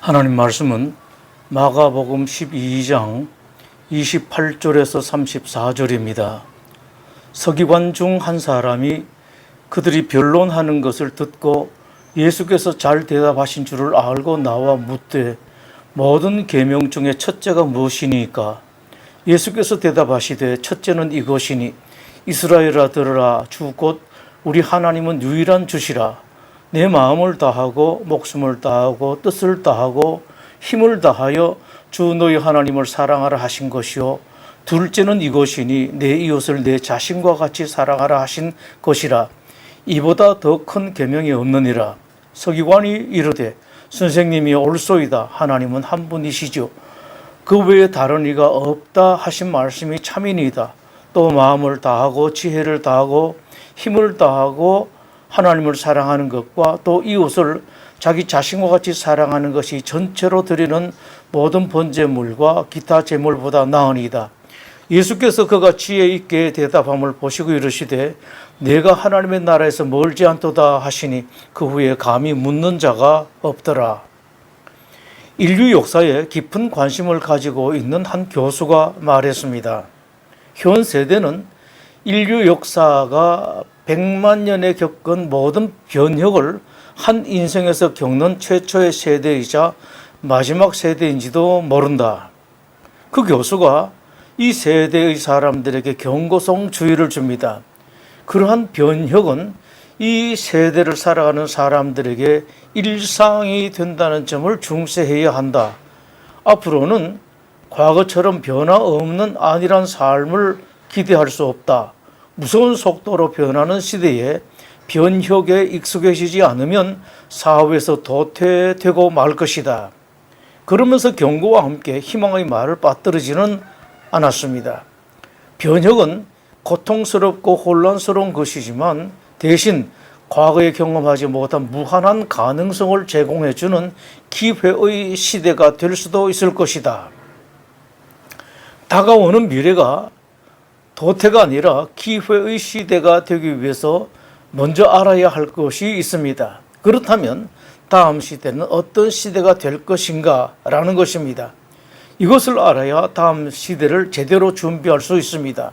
하나님 말씀은 마가복음 12장 28절에서 34절입니다. 서기관 중 한 사람이 그들이 변론하는 것을 듣고 예수께서 잘 대답하신 줄을 알고 나와 묻되 모든 계명 중에 첫째가 무엇이니까? 예수께서 대답하시되 첫째는 이것이니 이스라엘아 들으라 주 곧 우리 하나님은 유일한 주시라. 내 마음을 다하고 목숨을 다하고 뜻을 다하고 힘을 다하여 주 너희 하나님을 사랑하라 하신 것이요 둘째는 이것이니 내 이웃을 내 자신과 같이 사랑하라 하신 것이라. 이보다 더 큰 계명이 없느니라. 서기관이 이르되 선생님이 옳소이다. 하나님은 한 분이시죠. 그 외에 다른 이가 없다 하신 말씀이 참이니이다. 또 마음을 다하고 지혜를 다하고 힘을 다하고 하나님을 사랑하는 것과 또 이웃을 자기 자신과 같이 사랑하는 것이 전체로 드리는 모든 번제물과 기타 제물보다 나으니이다. 예수께서 그가 지혜 있게 대답함을 보시고 이르시되 내가 하나님의 나라에서 멀지 않도다 하시니 그 후에 감히 묻는 자가 없더라. 인류 역사에 깊은 관심을 가지고 있는 한 교수가 말했습니다. 현 세대는 인류 역사가 100만 년에 겪은 모든 변혁을 한 인생에서 겪는 최초의 세대이자 마지막 세대인지도 모른다. 그 교수가 이 세대의 사람들에게 경고성 주의를 줍니다. 그러한 변혁은 이 세대를 살아가는 사람들에게 일상이 된다는 점을 중시해야 한다. 앞으로는 과거처럼 변화 없는 안일한 삶을 기대할 수 없다. 무서운 속도로 변하는 시대에 변혁에 익숙해지지 않으면 사회에서 도태되고 말 것이다. 그러면서 경고와 함께 희망의 말을 빠뜨리지는 않았습니다. 변혁은 고통스럽고 혼란스러운 것이지만 대신 과거에 경험하지 못한 무한한 가능성을 제공해주는 기회의 시대가 될 수도 있을 것이다. 다가오는 미래가 도태가 아니라 기회의 시대가 되기 위해서 먼저 알아야 할 것이 있습니다. 그렇다면 다음 시대는 어떤 시대가 될 것인가 라는 것입니다. 이것을 알아야 다음 시대를 제대로 준비할 수 있습니다.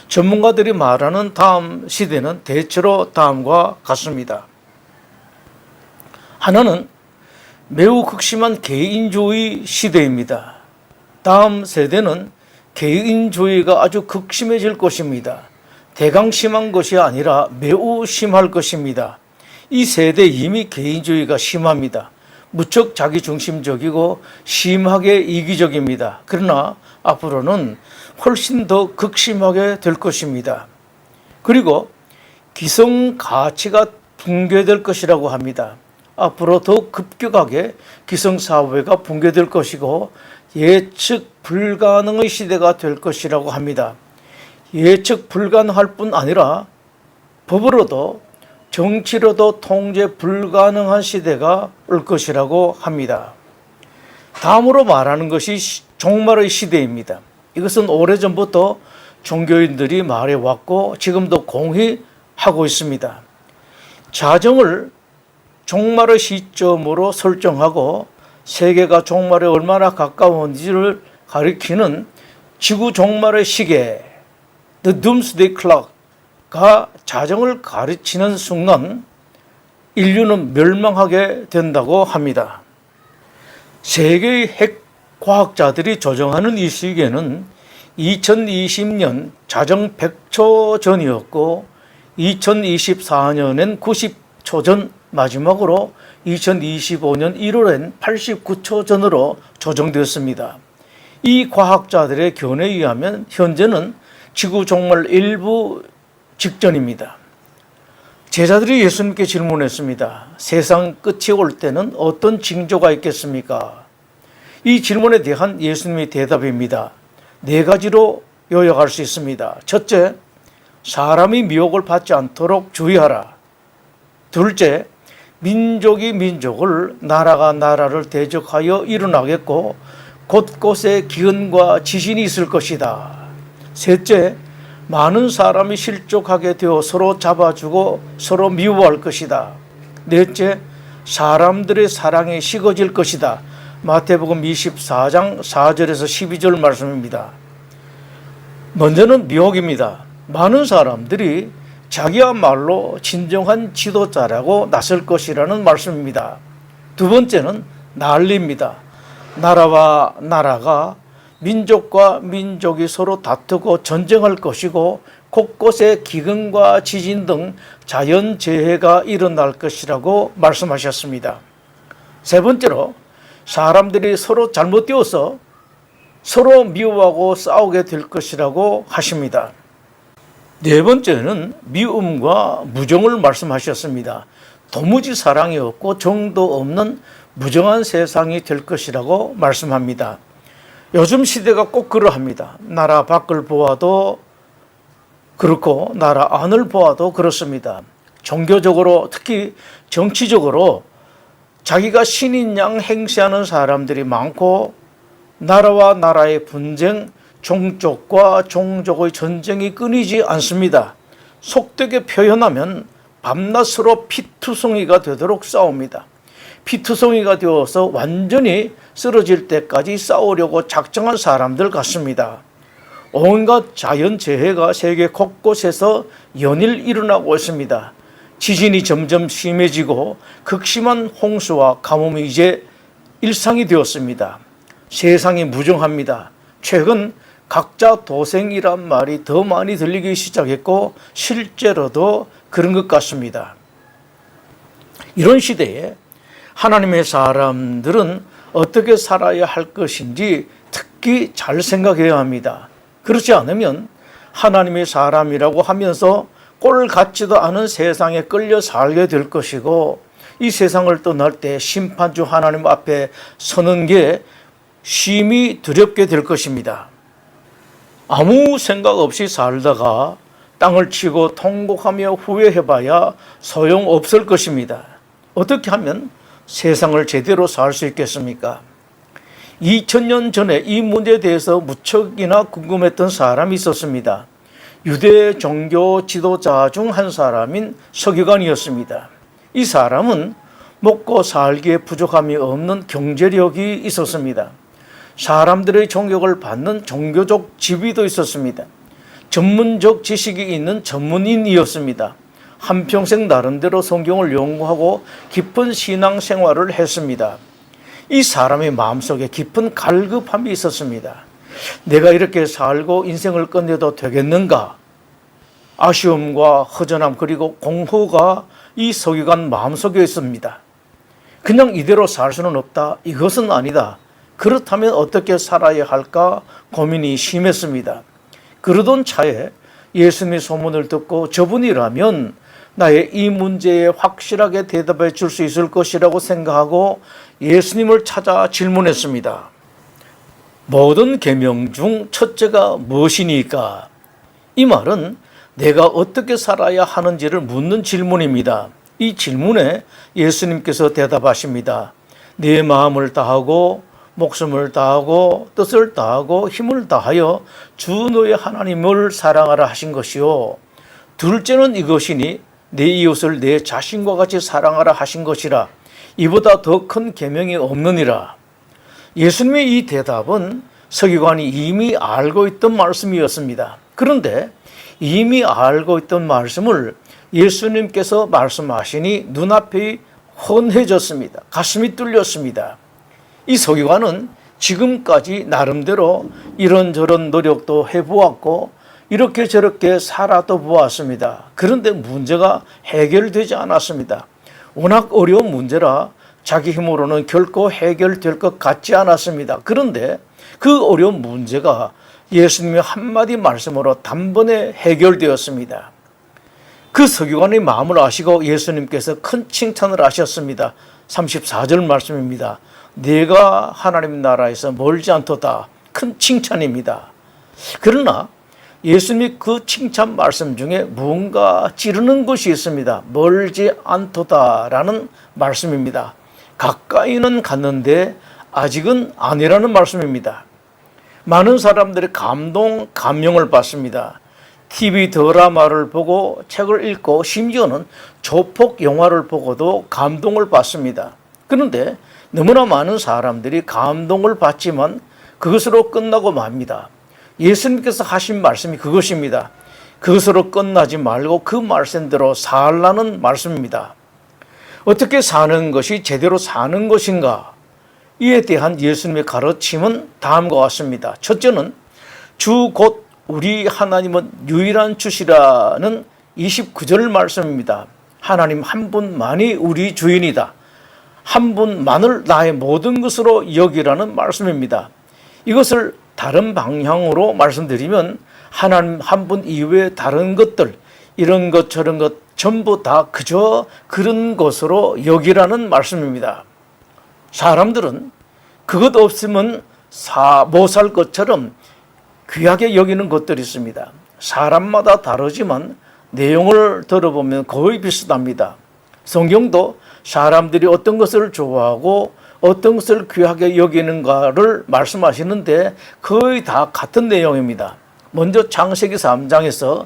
전문가들이 말하는 다음 시대는 대체로 다음과 같습니다. 하나는 매우 극심한 개인주의 시대입니다. 다음 세대는 개인주의가 아주 극심해질 것입니다. 대강 심한 것이 아니라 매우 심할 것입니다. 이 세대 이미 개인주의가 심합니다. 무척 자기중심적이고 심하게 이기적입니다. 그러나 앞으로는 훨씬 더 극심하게 될 것입니다. 그리고 기성 가치가 붕괴될 것이라고 합니다. 앞으로 더 급격하게 기성사회가 붕괴될 것이고 예측 불가능의 시대가 될 것이라고 합니다. 예측 불가능할 뿐 아니라 법으로도 정치로도 통제 불가능한 시대가 올 것이라고 합니다. 다음으로 말하는 것이 종말의 시대입니다. 이것은 오래전부터 종교인들이 말해왔고 지금도 공히 하고 있습니다. 자정을 종말의 시점으로 설정하고 세계가 종말에 얼마나 가까운지를 가리키는 지구 종말의 시계 The Doomsday Clock가 자정을 가르치는 순간 인류는 멸망하게 된다고 합니다. 세계의 핵 과학자들이 조정하는 이 시계는 2020년 자정 100초 전이었고 2024년엔 90초 전, 마지막으로 2025년 1월엔 89초 전으로 조정되었습니다. 이 과학자들의 견해에 의하면 현재는 지구 종말 일부 직전입니다. 제자들이 예수님께 질문했습니다. 세상 끝이 올 때는 어떤 징조가 있겠습니까? 이 질문에 대한 예수님의 대답입니다. 4가지로 요약할 수 있습니다. 첫째, 사람이 미혹을 받지 않도록 주의하라. 둘째, 민족이 민족을, 나라가 나라를 대적하여 일어나겠고 곳곳에 기근과 지진이 있을 것이다. 셋째, 많은 사람이 실족하게 되어 서로 잡아주고 서로 미워할 것이다. 넷째, 사람들의 사랑이 식어질 것이다. 마태복음 24장 4절에서 12절 말씀입니다. 먼저는 미혹입니다. 많은 사람들이 자기야말로 진정한 지도자라고 나설 것이라는 말씀입니다. 두 번째는 난리입니다. 나라와 나라가, 민족과 민족이 서로 다투고 전쟁할 것이고 곳곳에 기근과 지진 등 자연재해가 일어날 것이라고 말씀하셨습니다. 세 번째로 사람들이 서로 잘못되어서 서로 미워하고 싸우게 될 것이라고 하십니다. 네 번째는 미움과 무정을 말씀하셨습니다. 도무지 사랑이 없고 정도 없는 무정한 세상이 될 것이라고 말씀합니다. 요즘 시대가 꼭 그러합니다. 나라 밖을 보아도 그렇고 나라 안을 보아도 그렇습니다. 종교적으로, 특히 정치적으로 자기가 신인 양 행세하는 사람들이 많고, 나라와 나라의 분쟁, 종족과 종족의 전쟁이 끊이지 않습니다. 속되게 표현하면 밤낮 서로 피투성이가 되도록 싸웁니다. 피투성이가 되어서 완전히 쓰러질 때까지 싸우려고 작정한 사람들 같습니다. 온갖 자연재해가 세계 곳곳에서 연일 일어나고 있습니다. 지진이 점점 심해지고 극심한 홍수와 가뭄이 이제 일상이 되었습니다. 세상이 무정합니다. 최근 각자 도생이란 말이 더 많이 들리기 시작했고 실제로도 그런 것 같습니다. 이런 시대에 하나님의 사람들은 어떻게 살아야 할 것인지 특히 잘 생각해야 합니다. 그렇지 않으면 하나님의 사람이라고 하면서 꼴 같지도 않은 세상에 끌려 살게 될 것이고, 이 세상을 떠날 때 심판주 하나님 앞에 서는 게 심히 두렵게 될 것입니다. 아무 생각 없이 살다가 땅을 치고 통곡하며 후회해봐야 소용없을 것입니다. 어떻게 하면 세상을 제대로 살 수 있겠습니까? 2000년 전에 이 문제에 대해서 무척이나 궁금했던 사람이 있었습니다. 유대 종교 지도자 중 한 사람인 서기관이었습니다. 이 사람은 먹고 살기에 부족함이 없는 경제력이 있었습니다. 사람들의 존경을 받는 종교적 지위도 있었습니다. 전문적 지식이 있는 전문인이었습니다. 한평생 나름대로 성경을 연구하고 깊은 신앙 생활을 했습니다. 이 사람의 마음속에 깊은 갈급함이 있었습니다. 내가 이렇게 살고 인생을 끝내도 되겠는가? 아쉬움과 허전함 그리고 공허가 이 서기관 마음속에 있습니다. 그냥 이대로 살 수는 없다. 이것은 아니다. 그렇다면 어떻게 살아야 할까 고민이 심했습니다. 그러던 차에 예수님의 소문을 듣고 저분이라면 나의 이 문제에 확실하게 대답해 줄 수 있을 것이라고 생각하고 예수님을 찾아 질문했습니다. 모든 계명 중 첫째가 무엇이니까? 이 말은 내가 어떻게 살아야 하는지를 묻는 질문입니다. 이 질문에 예수님께서 대답하십니다. 네 마음을 다하고 목숨을 다하고 뜻을 다하고 힘을 다하여 주 너의 하나님을 사랑하라 하신 것이요, 둘째는 이것이니 내 이웃을 내 자신과 같이 사랑하라 하신 것이라. 이보다 더 큰 계명이 없느니라. 예수님의 이 대답은 서기관이 이미 알고 있던 말씀이었습니다. 그런데 이미 알고 있던 말씀을 예수님께서 말씀하시니 눈앞이 훤해졌습니다. 가슴이 뚫렸습니다. 이 서기관은 지금까지 나름대로 이런저런 노력도 해보았고 이렇게 저렇게 살아도 보았습니다. 그런데 문제가 해결되지 않았습니다. 워낙 어려운 문제라 자기 힘으로는 결코 해결될 것 같지 않았습니다. 그런데 그 어려운 문제가 예수님의 한마디 말씀으로 단번에 해결되었습니다. 그 서기관의 마음을 아시고 예수님께서 큰 칭찬을 하셨습니다. 34절 말씀입니다. 내가 하나님 나라에서 멀지 않도다. 큰 칭찬입니다. 그러나 예수님이 그 칭찬 말씀 중에 무언가 찌르는 것이 있습니다. 멀지 않도다라는 말씀입니다. 가까이는 갔는데 아직은 아니라는 말씀입니다. 많은 사람들이 감명을 받습니다. TV 드라마를 보고 책을 읽고 심지어는 조폭 영화를 보고도 감동을 받습니다. 그런데 너무나 많은 사람들이 감동을 받지만 그것으로 끝나고 맙니다. 예수님께서 하신 말씀이 그것입니다. 그것으로 끝나지 말고 그 말씀대로 살라는 말씀입니다. 어떻게 사는 것이 제대로 사는 것인가? 이에 대한 예수님의 가르침은 다음과 같습니다. 첫째는 주 곧 우리 하나님은 유일한 주시라는 29절 말씀입니다. 하나님 한 분만이 우리 주인이다. 한 분만을 나의 모든 것으로 여기라는 말씀입니다. 이것을 다른 방향으로 말씀드리면 하나님 한 분 이외에 다른 것들, 이런 것 저런 것 전부 다 그저 그런 것으로 여기라는 말씀입니다. 사람들은 그것 없으면 못 살 것처럼 귀하게 여기는 것들이 있습니다. 사람마다 다르지만 내용을 들어보면 거의 비슷합니다. 성경도 사람들이 어떤 것을 좋아하고 어떤 것을 귀하게 여기는가를 말씀하시는데 거의 다 같은 내용입니다. 먼저 창세기 3장에서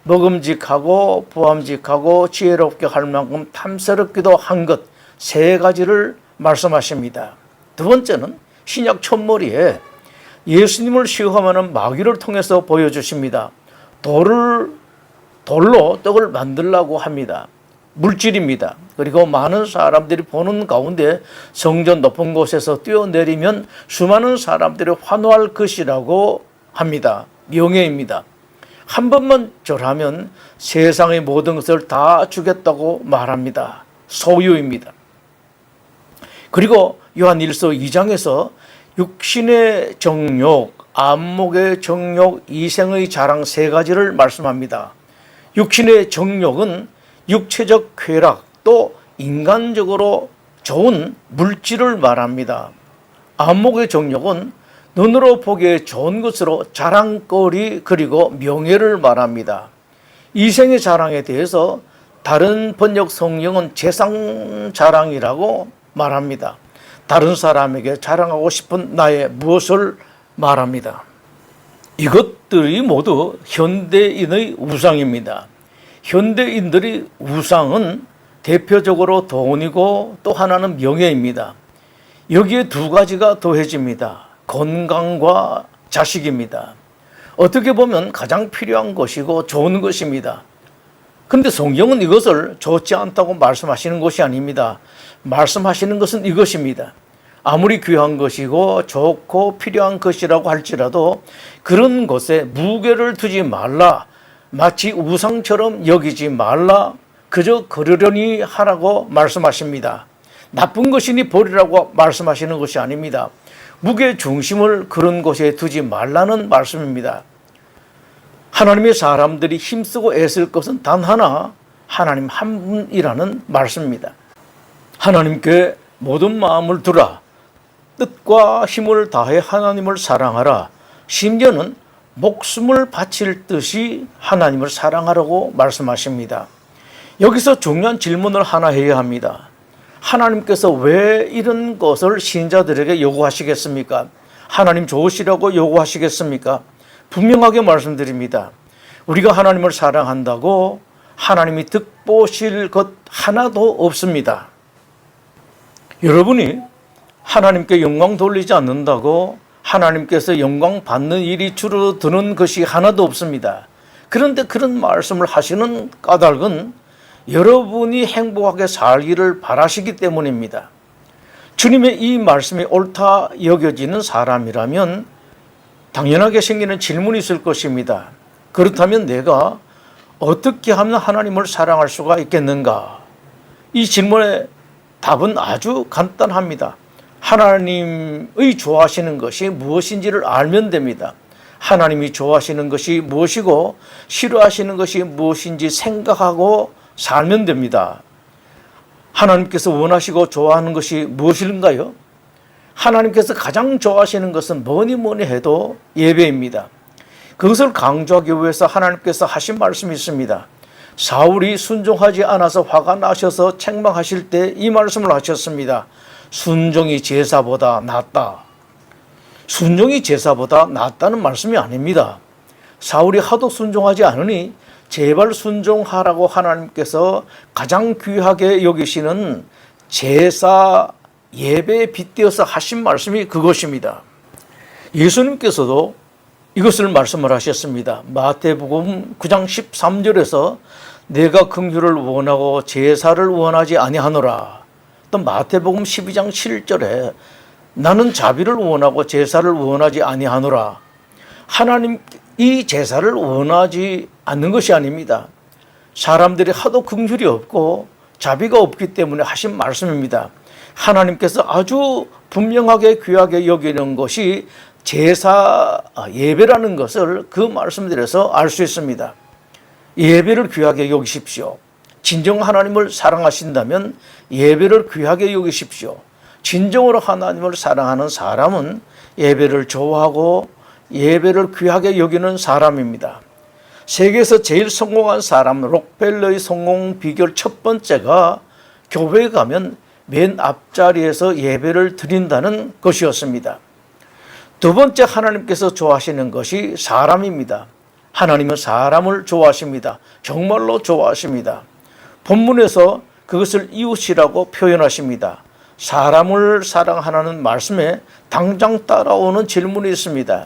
먹음직하고 부함직하고 지혜롭게 할 만큼 탐스럽기도 한 것 세 가지를 말씀하십니다. 두 번째는 신약 첫머리에 예수님을 시험하는 마귀를 통해서 보여주십니다. 돌로 떡을 만들라고 합니다. 물질입니다. 그리고 많은 사람들이 보는 가운데 성전 높은 곳에서 뛰어내리면 수많은 사람들이 환호할 것이라고 합니다. 명예입니다. 한 번만 절하면 세상의 모든 것을 다 주겠다고 말합니다. 소유입니다. 그리고 요한 1서 2장에서 육신의 정욕, 안목의 정욕, 이생의 자랑 세 가지를 말씀합니다. 육신의 정욕은 육체적 쾌락, 또 인간적으로 좋은 물질을 말합니다. 안목의 정욕은 눈으로 보기에 좋은 것으로 자랑거리 그리고 명예를 말합니다. 이생의 자랑에 대해서 다른 번역 성경은 재산 자랑이라고 말합니다. 다른 사람에게 자랑하고 싶은 나의 무엇을 말합니다. 이것들이 모두 현대인의 우상입니다. 현대인들의 우상은 대표적으로 돈이고 또 하나는 명예입니다. 여기에 두 가지가 더해집니다. 건강과 자식입니다. 어떻게 보면 가장 필요한 것이고 좋은 것입니다. 그런데 성경은 이것을 좋지 않다고 말씀하시는 것이 아닙니다. 말씀하시는 것은 이것입니다. 아무리 귀한 것이고 좋고 필요한 것이라고 할지라도 그런 것에 무게를 두지 말라. 마치 우상처럼 여기지 말라. 그저 그러려니 하라고 말씀하십니다. 나쁜 것이니 버리라고 말씀하시는 것이 아닙니다. 무게 중심을 그런 곳에 두지 말라는 말씀입니다. 하나님의 사람들이 힘쓰고 애쓸 것은 단 하나, 하나님 한 분이라는 말씀입니다. 하나님께 모든 마음을 두라. 뜻과 힘을 다해 하나님을 사랑하라. 심지어는 목숨을 바칠 듯이 하나님을 사랑하라고 말씀하십니다. 여기서 중요한 질문을 하나 해야 합니다. 하나님께서 왜 이런 것을 신자들에게 요구하시겠습니까? 하나님 좋으시라고 요구하시겠습니까? 분명하게 말씀드립니다. 우리가 하나님을 사랑한다고 하나님이 득보실 것 하나도 없습니다. 여러분이 하나님께 영광 돌리지 않는다고 하나님께서 영광 받는 일이 줄어드는 것이 하나도 없습니다. 그런데 그런 말씀을 하시는 까닭은 여러분이 행복하게 살기를 바라시기 때문입니다. 주님의 이 말씀이 옳다 여겨지는 사람이라면 당연하게 생기는 질문이 있을 것입니다. 그렇다면 내가 어떻게 하면 하나님을 사랑할 수가 있겠는가? 이 질문의 답은 아주 간단합니다. 하나님의 좋아하시는 것이 무엇인지를 알면 됩니다. 하나님이 좋아하시는 것이 무엇이고 싫어하시는 것이 무엇인지 생각하고 살면 됩니다. 하나님께서 원하시고 좋아하는 것이 무엇인가요? 하나님께서 가장 좋아하시는 것은 뭐니 해도 예배입니다. 그것을 강조하기 위해서 하나님께서 하신 말씀이 있습니다. 사울이 순종하지 않아서 화가 나셔서 책망하실 때 이 말씀을 하셨습니다. 순종이 제사보다 낫다. 순종이 제사보다 낫다는 말씀이 아닙니다. 사울이 하도 순종하지 않으니 제발 순종하라고 하나님께서 가장 귀하게 여기시는 제사 예배에 빗대어서 하신 말씀이 그것입니다. 예수님께서도 이것을 말씀을 하셨습니다. 마태복음 9장 13절에서 내가 긍휼을 원하고 제사를 원하지 아니하노라. 또 마태복음 12장 7절에 나는 자비를 원하고 제사를 원하지 아니하노라. 하나님 이 제사를 원하지 않는 것이 아닙니다. 사람들이 하도 긍휼이 없고 자비가 없기 때문에 하신 말씀입니다. 하나님께서 아주 분명하게 귀하게 여기는 것이 제사 예배라는 것을 그 말씀들에서 알 수 있습니다. 예배를 귀하게 여기십시오. 진정 하나님을 사랑하신다면 예배를 귀하게 여기십시오. 진정으로 하나님을 사랑하는 사람은 예배를 좋아하고 예배를 귀하게 여기는 사람입니다. 세계에서 제일 성공한 사람 록펠러의 성공 비결 첫 번째가 교회에 가면 맨 앞자리에서 예배를 드린다는 것이었습니다. 두 번째 하나님께서 좋아하시는 것이 사람입니다. 하나님은 사람을 좋아하십니다. 정말로 좋아하십니다. 본문에서 그것을 이웃이라고 표현하십니다. 사람을 사랑하라는 말씀에 당장 따라오는 질문이 있습니다.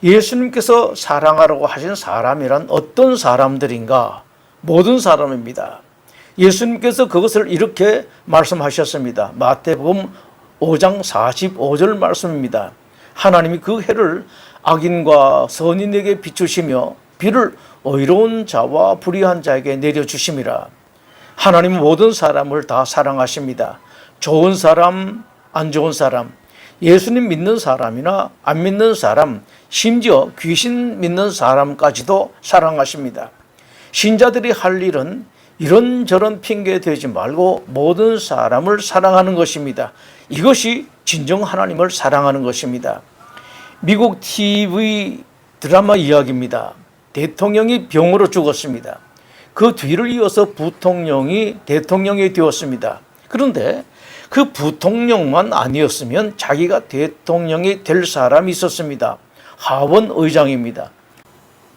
예수님께서 사랑하라고 하신 사람이란 어떤 사람들인가? 모든 사람입니다. 예수님께서 그것을 이렇게 말씀하셨습니다. 마태복음 5장 45절 말씀입니다. 하나님이 그 해를 악인과 선인에게 비추시며 비를 의로운 자와 불의한 자에게 내려주심이라. 하나님은 모든 사람을 다 사랑하십니다. 좋은 사람, 안 좋은 사람, 예수님 믿는 사람이나 안 믿는 사람, 심지어 귀신 믿는 사람까지도 사랑하십니다. 신자들이 할 일은 이런저런 핑계 대지 말고 모든 사람을 사랑하는 것입니다. 이것이 진정 하나님을 사랑하는 것입니다. 미국 TV 드라마 이야기입니다. 대통령이 병으로 죽었습니다. 그 뒤를 이어서 부통령이 대통령이 되었습니다. 그런데 그 부통령만 아니었으면 자기가 대통령이 될 사람이 있었습니다. 하원 의장입니다.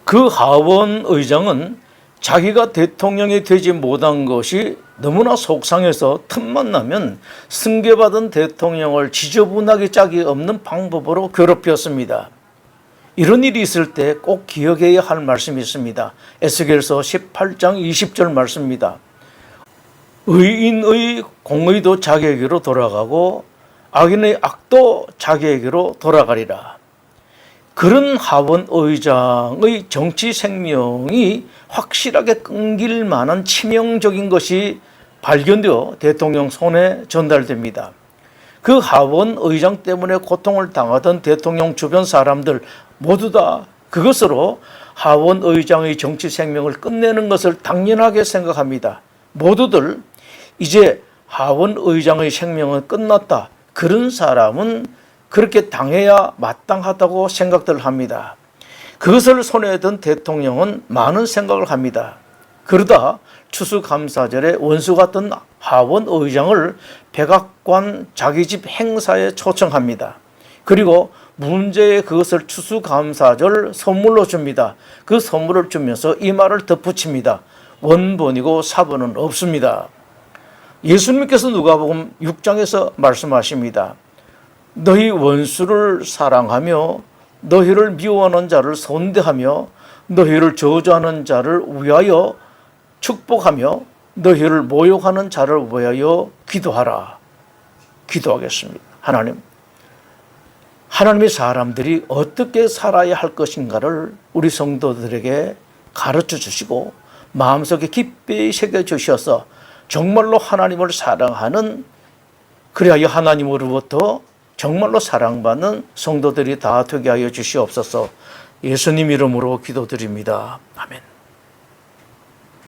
그 하원 의장은 자기가 대통령이 되지 못한 것이 너무나 속상해서 틈만 나면 승계받은 대통령을 지저분하게 짝이 없는 방법으로 괴롭혔습니다. 이런 일이 있을 때 꼭 기억해야 할 말씀이 있습니다. 에스겔서 18장 20절 말씀입니다. 의인의 공의도 자기에게로 돌아가고 악인의 악도 자기에게로 돌아가리라. 그런 하원 의장의 정치 생명이 확실하게 끊길 만한 치명적인 것이 발견되어 대통령 손에 전달됩니다. 그 하원 의장 때문에 고통을 당하던 대통령 주변 사람들 모두 다 그것으로 하원 의장의 정치 생명을 끝내는 것을 당연하게 생각합니다. 모두들 이제 하원 의장의 생명은 끝났다. 그런 사람은 그렇게 당해야 마땅하다고 생각들 합니다. 그것을 손에 든 대통령은 많은 생각을 합니다. 그러다 추수감사절에 원수 같은 하원 의장을 백악관 자기 집 행사에 초청합니다. 그리고 문제에 그것을 추수감사절 선물로 줍니다. 그 선물을 주면서 이 말을 덧붙입니다. 원본이고 사본은 없습니다. 예수님께서 누가복음 6장에서 말씀하십니다. 너희 원수를 사랑하며 너희를 미워하는 자를 선대하며 너희를 저주하는 자를 위하여 축복하며 너희를 모욕하는 자를 위하여 기도하라. 기도하겠습니다. 하나님의 사람들이 어떻게 살아야 할 것인가를 우리 성도들에게 가르쳐 주시고 마음속에 깊이 새겨 주셔서 정말로 하나님을 사랑하는, 그리하여 하나님으로부터 정말로 사랑받는 성도들이 다 되게 하여 주시옵소서. 예수님 이름으로 기도드립니다. 아멘.